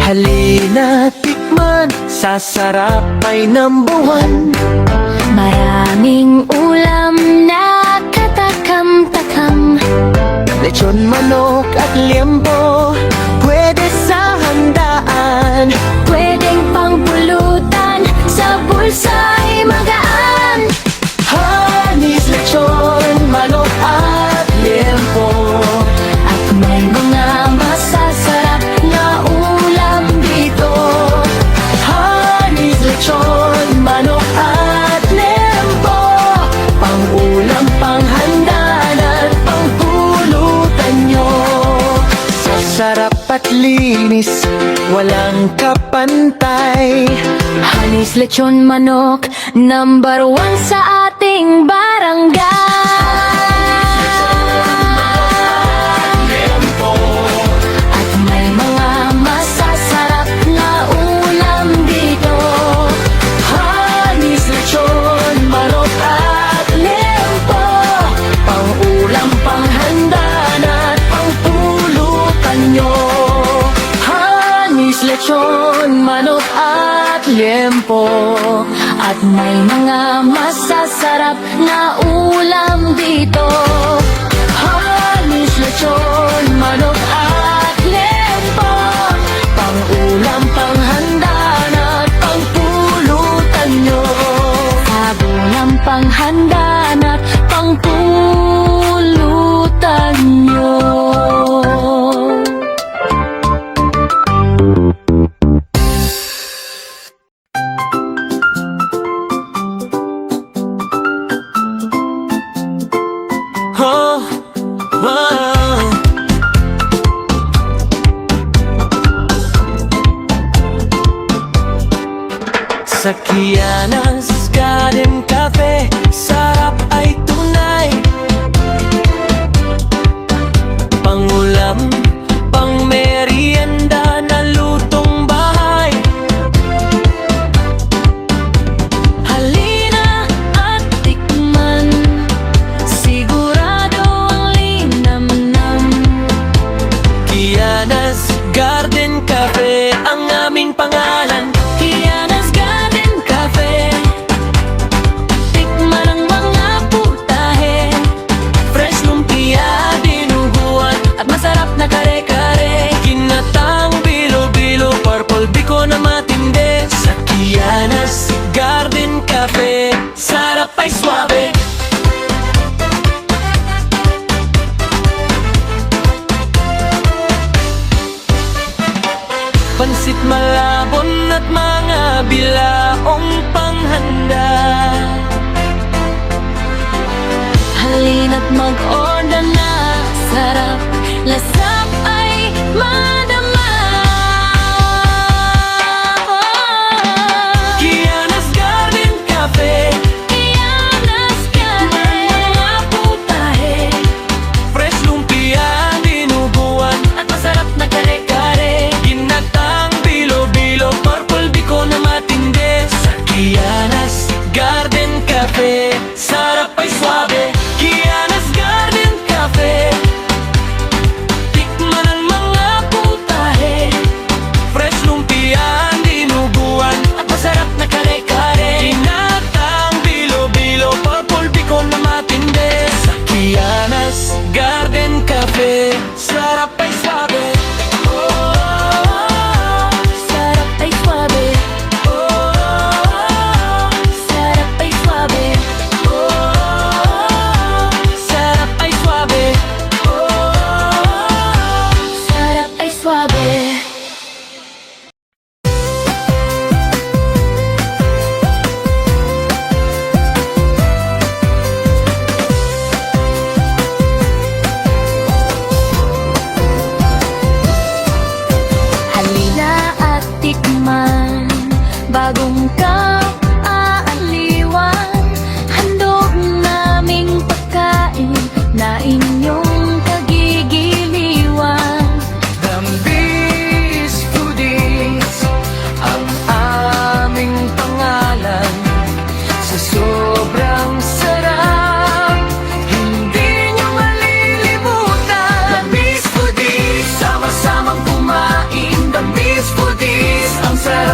Halina tikman, sa sarap ay number one. Maraming ulam na katakam-takam. Lechon, manok at liempo, pwede sa handaan. Pwedeng pangpulutan, sa bulsa'y magaan. Hanis, lechon, manok at liempo, At may mga masasarap na ulam dito. hanis, lechon, manok at liempo, pang-ulam, panghandaan at pangpulutan nyo. Sa sarap at linis, walang kapantay. Hanis, lechon, manok, number one sa ating barangay. At may mga masasarap na ulam dito. Hanis, lechon, manok at liempo, pang-ulam, panghandaan at pangpulutan nyo. Hanis, lechon, manok at liempo, At may mga masasarap na ulam dito. hanis, lechon, manok at liempo, pang-ulam, panghandaan at pangpulutan nyo. Sabulang panghandaan at pangpulutan nyo. Oh, oh. Sa Kiana's Garden Cafe, sarap ay tunay. Pangulam, pang merienda na lutong bahay. Halina at tikman, sigurado ang linamnam. Kiana's Garden Cafe, ang aming pangalan. Kiana's Garden Cafe, tikman ang mga putahe. Fresh lumpia, dinuguan At masarap na kare-kare. Ginatang bilo-bilo, purple biko na matindi. Sa Kiana's Garden Cafe, sarap ay swabe. Pansit malabon at mga bilaong panghanda. Halina't mag-order na, sarap, lasap ay madama. Kiana's Garden Cafe, Kiana's Garden, mga putahe. Fresh lumpia, dinuguan at masarap na kare-kare. Ginatang bilo-bilo, purple biko na matindi. Sa Kiana's Garden Cafe, sarap ay swabe. Kiana's Garden Cafe, tikman ang mga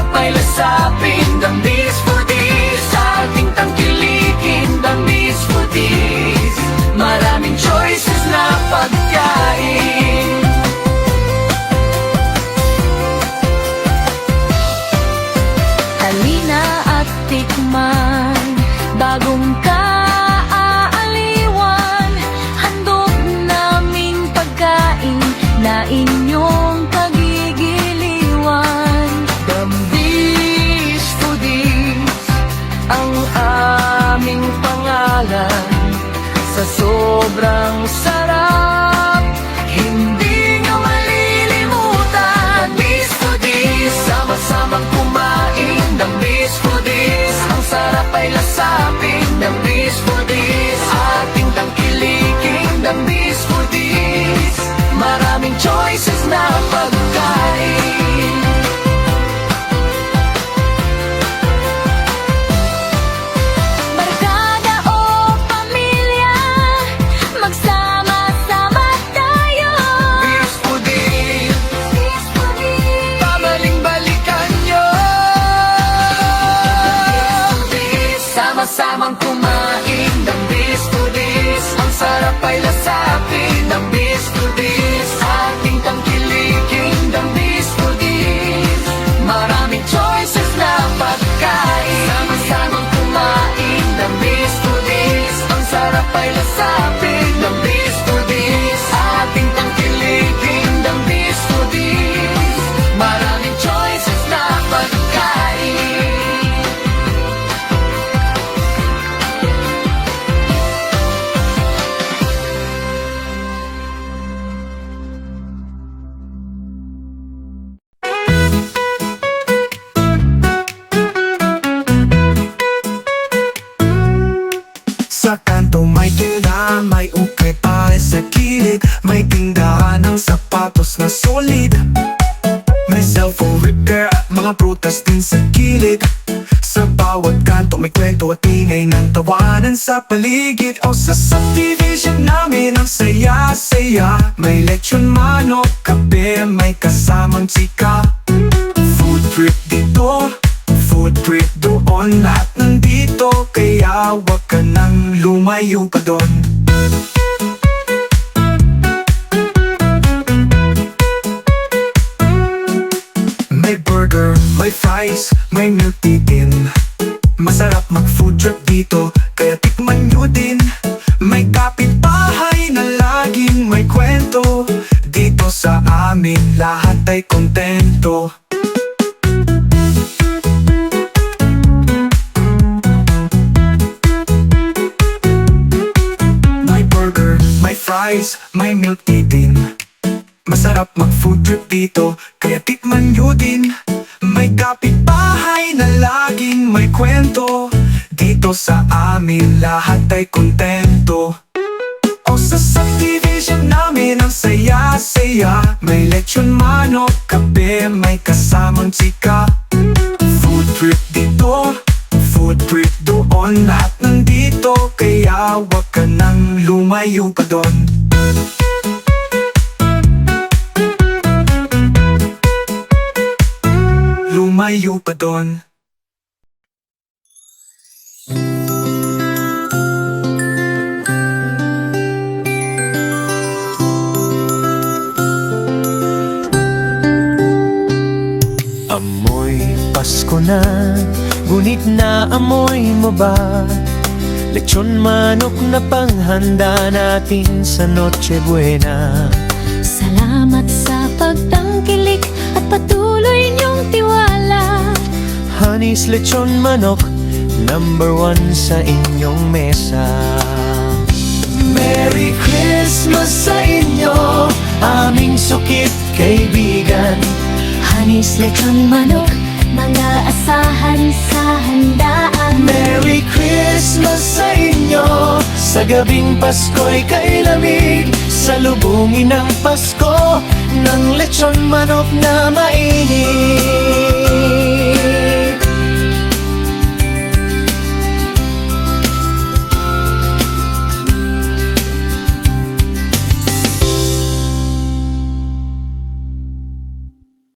sarap ay lasapin, Dambis Foodies. Sa ating tangkilikin, Dambis Foodies. Maraming choices na pagkain. Halina at tikman, bagong kaaliwan, handog naming pagkain na inyong pagigiliwan. Dambis Foodies ang aming pangalan. Sa sobrang sarap, hindi nyo malilimutan. Dambis Foodies, sama-samang kumain. Dambis Foodies, ang sarap ay lasapin. Dambis Foodies, ating tangkilikin. Dambis Foodies, maraming choices na pagkain. Barkada o pamilya, magsama-sama tayo. Dambis Foodies, Dambis Foodies. pamaling-balikan nyo. Sama-samang kumain. Dambis Foodies, ang sarap ay lasapin. Dambis Foodies, ating tangkilikin. Dambis Foodies, maraming choices na pagkain. Sama-samang kumain. Dambis Foodies, ang sarap ay lasapin. Dambis Foodies, ating tangkilikin. Dambis Foodies, maraming choices na pagkain. Sa kanto may tindahan, may ukay pare sa gilid. May tindahan ng sapatos na solid. May cellphone repair at mga prutas din sa gilid. Sa bawat kanto may kwento at ingay ng tawanan sa paligid. O sa subdivision namin ang saya-saya. May lechon manok, kape, may kasamang chika. Food trip dito, food trip doon. Lahat nandito, kaya wag ka nang lumayo pa doon. May burger, may fries, may milk tea din. Masarap mag-food trip dito, kaya tikman nyo din. May kapitbahay na laging may kwento. Dito sa amin, lahat ay kontento. May burger, may fries, may milk tea din. Masarap mag-food trip dito, kaya tikman nyo din. May kapitbahay na laging may kwento. Dito sa amin, lahat ay kontento. O sa subdivision namin ang saya-saya. May lechon manok, kape, may kasamang chika. Food trip dito, food trip doon. Lahat nandito, kaya wag ka nang lumayo pa doon. Lumayo pa doon. Amoy Pasko na, ngunit naamoy mo ba? Lechon manok na panghanda natin sa Noche Buena. Salamat sa pagtangkilik at patuloy niyong tiwala. Honey's Lechon Manok, #1 sa inyong mesa. Merry Christmas sa inyo, aming sukit kaibigan. Honey's Lechon Manok, mga asahan sa handaan. Merry Christmas sa inyo, sa gabing Pasko'y kailamig. Salubungin ang Pasko ng lechon manok na mainit.